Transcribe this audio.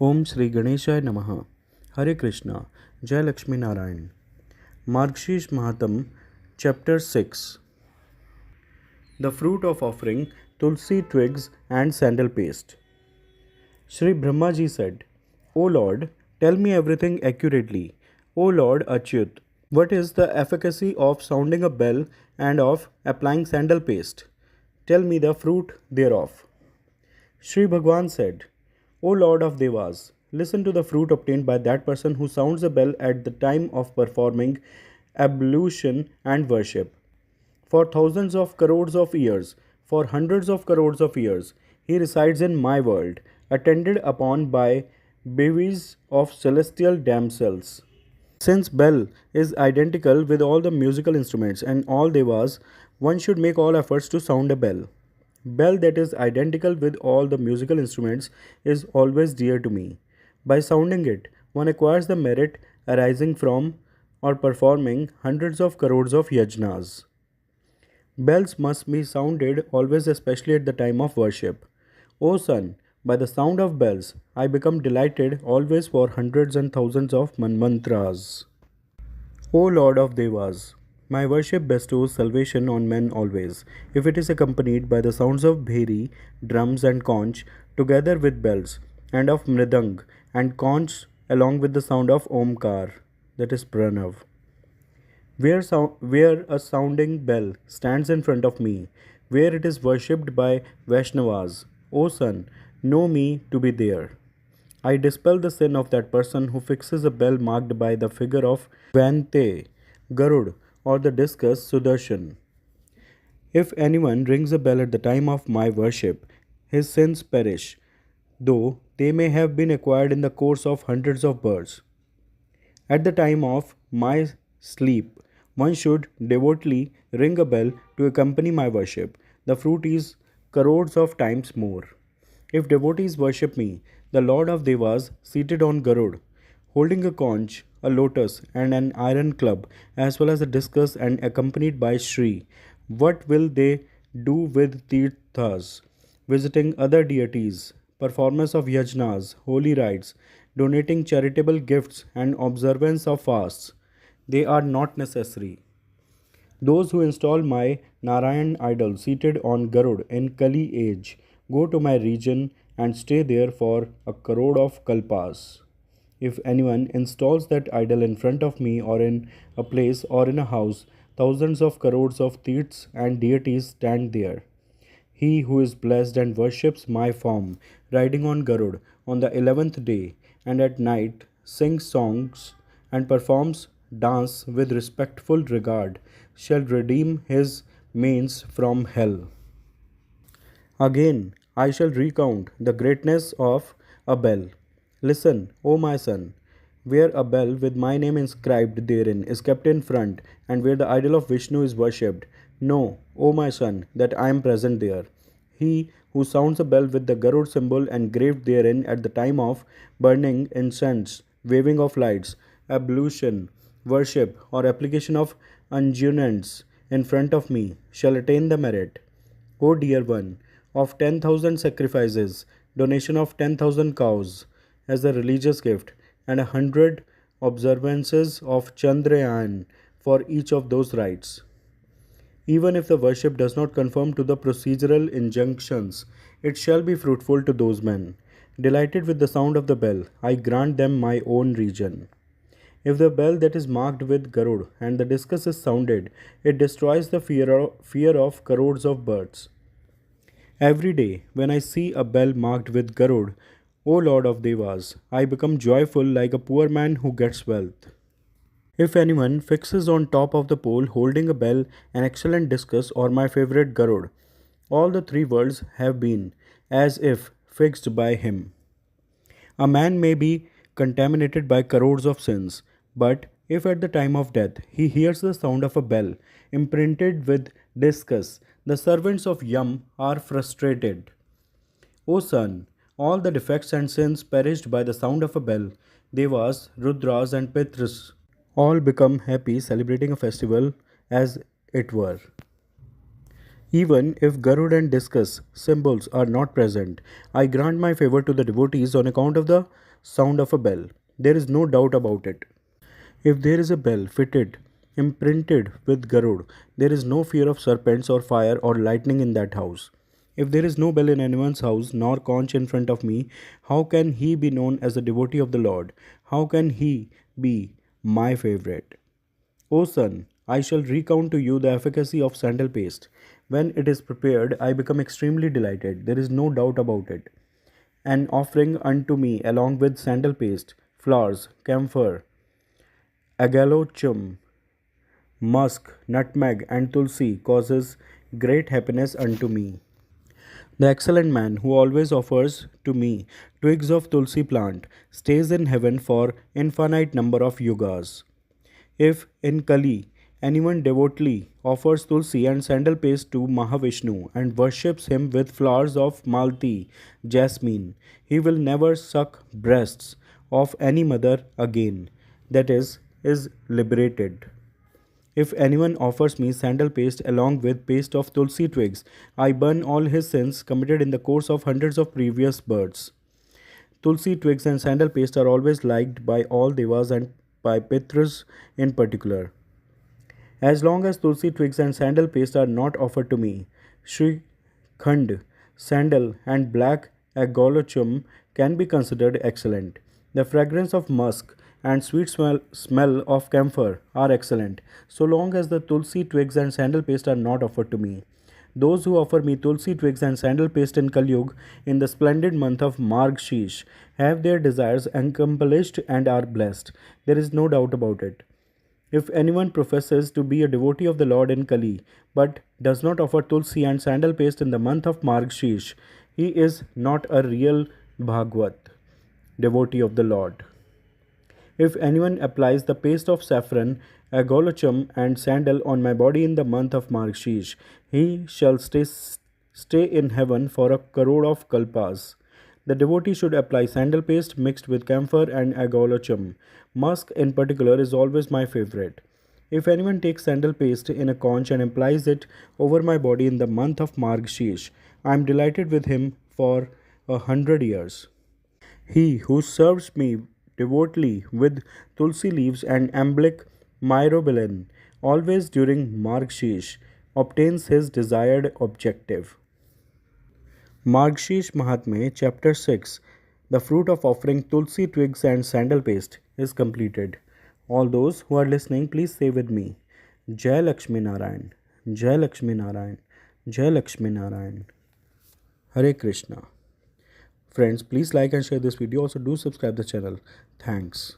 Om Shri Ganeshaya Namaha. Hare Krishna. Jai Lakshmi Narayan. Margshirsh Month Chapter 6. The fruit of offering, Tulsi twigs and sandal paste. Sri Brahmaji said, O Lord, tell me everything accurately. O Lord Achyut, what is the efficacy of sounding a bell and of applying sandal paste? Tell me the fruit thereof. Sri Bhagwan said, O Lord of Devas, listen to the fruit obtained by that person who sounds a bell at the time of performing ablution and worship. For thousands of crores of years, for hundreds of crores of years, he resides in my world, attended upon by bevies of celestial damsels. Since bell is identical with all the musical instruments and all devas, one should make all efforts to sound a bell. Bell that is identical with all the musical instruments is always dear to me. By sounding it, one acquires the merit arising from or performing hundreds of crores of yajnas. Bells must be sounded always, especially at the time of worship. O son, by the sound of bells, I become delighted always for hundreds and thousands of manmantras. O Lord of Devas, my worship bestows salvation on men always, if it is accompanied by the sounds of bheri, drums, and conch, together with bells, and of mridang and conch, along with the sound of omkar, that is pranav. Where a sounding bell stands in front of me, where it is worshipped by Vaishnavas, O son, know me to be there. I dispel the sin of that person who fixes a bell marked by the figure of Vante, Garud, or the discus Sudarshan. If anyone rings a bell at the time of my worship, his sins perish, though they may have been acquired in the course of hundreds of births. At the time of my sleep, one should devotedly ring a bell to accompany my worship. The fruit is crores of times more. If devotees worship me, the Lord of Devas, seated on Garud, holding a conch, a lotus, and an iron club, as well as a discus, and accompanied by Shri, what will they do with tirthas, visiting other deities, performance of yajnas, holy rites, donating charitable gifts, and observance of fasts? They are not necessary. Those who install my Narayan idol seated on Garud in Kali age go to my region and stay there for a crore of kalpas. If anyone installs that idol in front of me or in a place or in a house, thousands of crores of tirths and deities stand there. He who is blessed and worships my form, riding on Garud on the 11th day and at night, sings songs and performs dance with respectful regard, shall redeem his manes from hell. Again, I shall recount the greatness of a bell. Listen, O my son, where a bell with my name inscribed therein is kept in front, and where the idol of Vishnu is worshipped, know, O my son, that I am present there. He who sounds a bell with the Garud symbol engraved therein at the time of burning incense, waving of lights, ablution, worship, or application of unguents in front of me shall attain the merit, O dear one, of 10,000 sacrifices, donation of 10,000 cows as a religious gift, and 100 observances of Chandrayan for each of those rites. Even if the worship does not conform to the procedural injunctions, it shall be fruitful to those men. Delighted with the sound of the bell, I grant them my own region. If the bell that is marked with Garud and the discus is sounded, it destroys the fear of crores of birds. Every day, when I see a bell marked with Garud, O Lord of Devas, I become joyful like a poor man who gets wealth. If anyone fixes on top of the pole holding a bell, an excellent discus, or my favorite Garud, all the three worlds have been, as if fixed by him. A man may be contaminated by crores of sins, but if at the time of death he hears the sound of a bell imprinted with discus, the servants of Yam are frustrated. O son, all the defects and sins perished by the sound of a bell. Devas, Rudras, and Pitras all become happy celebrating a festival as it were. Even if Garud and discus symbols are not present, I grant my favor to the devotees on account of the sound of a bell. There is no doubt about it. If there is a bell fitted, imprinted with Garud, there is no fear of serpents or fire or lightning in that house. If there is no bell in anyone's house, nor conch in front of me, how can he be known as a devotee of the Lord? How can he be my favorite? O son, I shall recount to you the efficacy of sandal paste. When it is prepared, I become extremely delighted. There is no doubt about it. An offering unto me along with sandal paste, flowers, camphor, agalochum, musk, nutmeg, and tulsi causes great happiness unto me. The excellent man who always offers to me twigs of tulsi plant stays in heaven for infinite number of yugas. If in Kali anyone devotedly offers tulsi and sandal paste to Mahavishnu and worships him with flowers of malti, jasmine, he will never suck breasts of any mother again. That is liberated. If anyone offers me sandal paste along with paste of tulsi twigs, I burn all his sins committed in the course of hundreds of previous births. Tulsi twigs and sandal paste are always liked by all devas and by Pitras in particular. As long as tulsi twigs and sandal paste are not offered to me, Sri Khand, sandal, and black agolochum can be considered excellent. The fragrance of musk and sweet smell of camphor are excellent, so long as the tulsi twigs and sandal paste are not offered to me. Those who offer me tulsi twigs and sandal paste in Kalyug in the splendid month of Margshirsh have their desires accomplished and are blessed. There is no doubt about it. If anyone professes to be a devotee of the Lord in Kali but does not offer tulsi and sandal paste in the month of Margshirsh, he is not a real Bhagwat, devotee of the Lord. If anyone applies the paste of saffron, agolochum, and sandal on my body in the month of Margashirsha, he shall stay in heaven for a crore of kalpas. The devotee should apply sandal paste mixed with camphor and agolochum. Musk, in particular, is always my favorite. If anyone takes sandal paste in a conch and applies it over my body in the month of Margashirsha, I am delighted with him for 100 years. He who serves me devotedly with tulsi leaves and amblic myrobalan, always during Margshirsh, obtains his desired objective. Margshirsh Mahatmya, Chapter 6, The Fruit of Offering Tulsi Twigs and Sandal Paste, is completed. All those who are listening, please say with me, Jai Lakshmi Narayan, Jai Lakshmi Narayan, Jai Lakshmi Narayan. Hare Krishna. Friends, please like and share this video. Also, do subscribe the channel. Thanks.